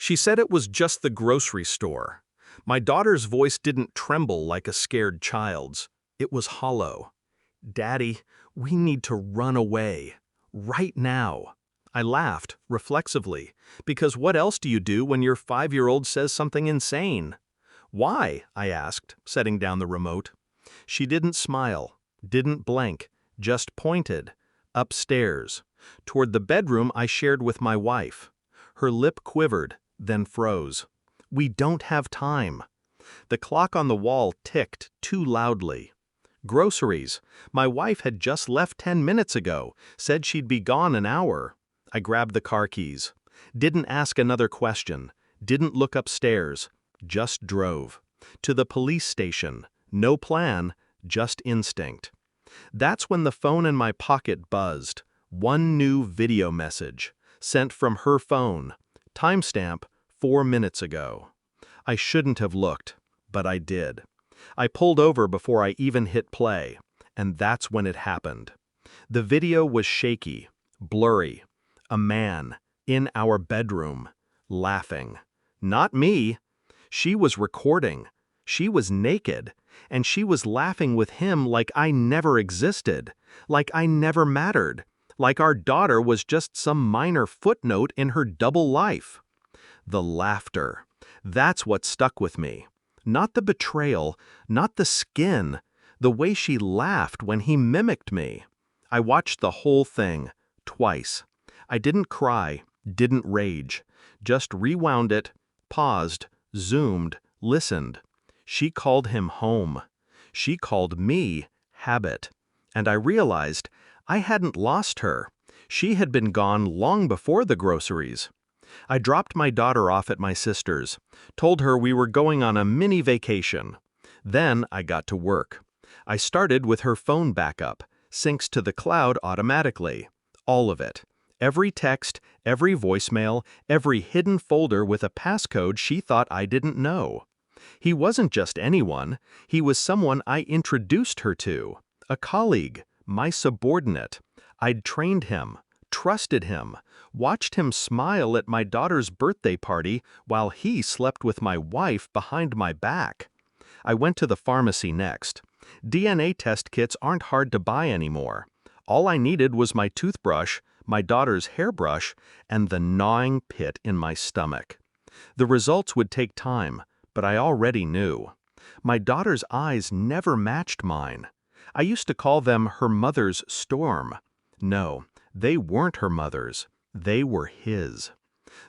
She said it was just the grocery store. My daughter's voice didn't tremble like a scared child's. It was hollow. "Daddy, we need to run away. Right now." I laughed, reflexively, because what else do you do when your 5-year-old says something insane? "Why?" I asked, setting down the remote. She didn't smile, didn't blink, just pointed. Upstairs, toward the bedroom I shared with my wife. Her lip quivered, then froze. "We don't have time." The clock on the wall ticked too loudly. Groceries. My wife had just left 10 minutes ago, said she'd be gone an hour. I grabbed the car keys. Didn't ask another question. Didn't look upstairs. Just drove. To the police station. No plan, just instinct. That's when the phone in my pocket buzzed. One new video message. Sent from her phone. Timestamp, 4 minutes ago. I shouldn't have looked, but I did. I pulled over before I even hit play, and that's when it happened. The video was shaky, blurry. A man, in our bedroom, laughing. Not me. She was recording. She was naked, and she was laughing with him like I never existed, like I never mattered, like our daughter was just some minor footnote in her double life. The laughter. That's what stuck with me. Not the betrayal, not the skin, the way she laughed when he mimicked me. I watched the whole thing, twice. I didn't cry, didn't rage, just rewound it, paused, zoomed, listened. She called him home. She called me habit. And I realized I hadn't lost her. She had been gone long before the groceries. I dropped my daughter off at my sister's, told her we were going on a mini vacation. Then I got to work. I started with her phone backup, syncs to the cloud automatically. All of it. Every text, every voicemail, every hidden folder with a passcode she thought I didn't know. He wasn't just anyone. He was someone I introduced her to. A colleague, my subordinate. I'd trained him, trusted him, watched him smile at my daughter's birthday party while he slept with my wife behind my back. I went to the pharmacy next. DNA test kits aren't hard to buy anymore. All I needed was my toothbrush, my daughter's hairbrush, and the gnawing pit in my stomach. The results would take time, but I already knew. My daughter's eyes never matched mine. I used to call them her mother's storm. No, they weren't her mother's. They were his.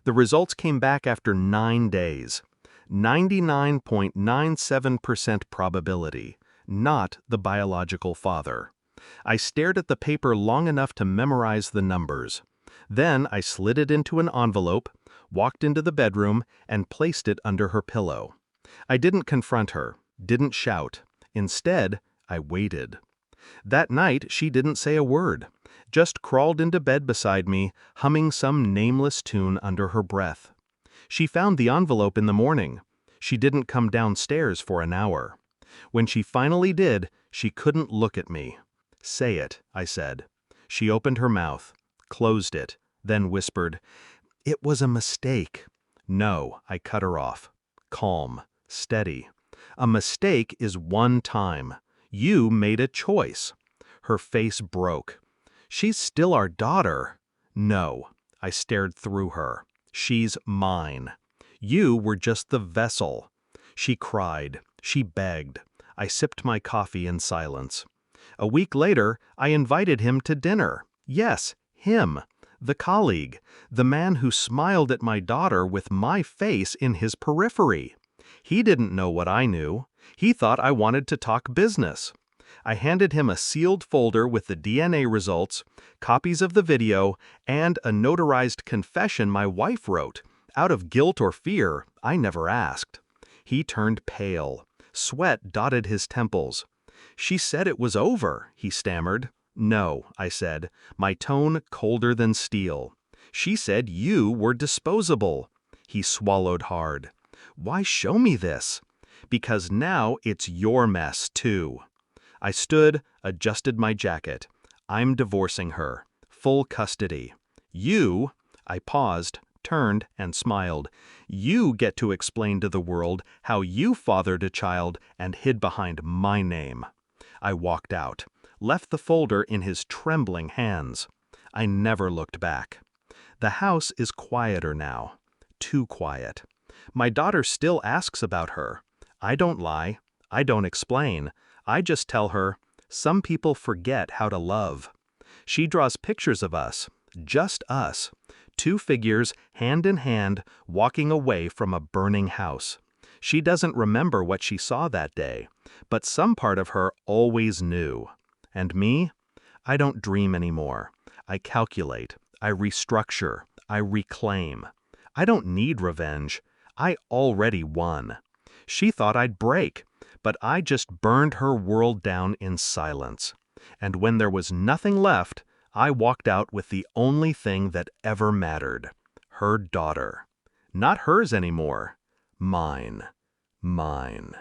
The results came back after 9 days. 99.97% probability, not the biological father. I stared at the paper long enough to memorize the numbers. Then I slid it into an envelope, walked into the bedroom, and placed it under her pillow. I didn't confront her, didn't shout. Instead, I waited. That night, she didn't say a word, just crawled into bed beside me, humming some nameless tune under her breath. She found the envelope in the morning. She didn't come downstairs for an hour. When she finally did, she couldn't look at me. "Say it," I said. She opened her mouth, closed it, then whispered, "It was a mistake." "No," I cut her off. Calm, steady. "A mistake is one time. You made a choice." Her face broke. "She's still our daughter." "No." I stared through her. "She's mine. You were just the vessel." She cried. She begged. I sipped my coffee in silence. A week later, I invited him to dinner. Yes, him. The colleague. The man who smiled at my daughter with my face in his periphery. He didn't know what I knew. He thought I wanted to talk business. I handed him a sealed folder with the DNA results, copies of the video, and a notarized confession my wife wrote. Out of guilt or fear, I never asked. He turned pale. Sweat dotted his temples. "She said it was over," he stammered. "No," I said, my tone colder than steel. "She said you were disposable." He swallowed hard. "Why show me this?" "Because now it's your mess, too." I stood, adjusted my jacket. "I'm divorcing her. Full custody. You," I paused, turned and smiled. You get to explain to the world how you fathered a child and hid behind my name. I walked out, left the folder in his trembling hands. I never looked back. The house is quieter now. Too quiet. My daughter still asks about her. I don't lie. I don't explain. I just tell her, some people forget how to love. She draws pictures of us, just us, two figures hand in hand walking away from a burning house. She doesn't remember what she saw that day, but some part of her always knew. And me? I don't dream anymore. I calculate. I restructure. I reclaim. I don't need revenge. I already won. She thought I'd break, but I just burned her world down in silence. And when there was nothing left, I walked out with the only thing that ever mattered. Her daughter. Not hers anymore. Mine. Mine.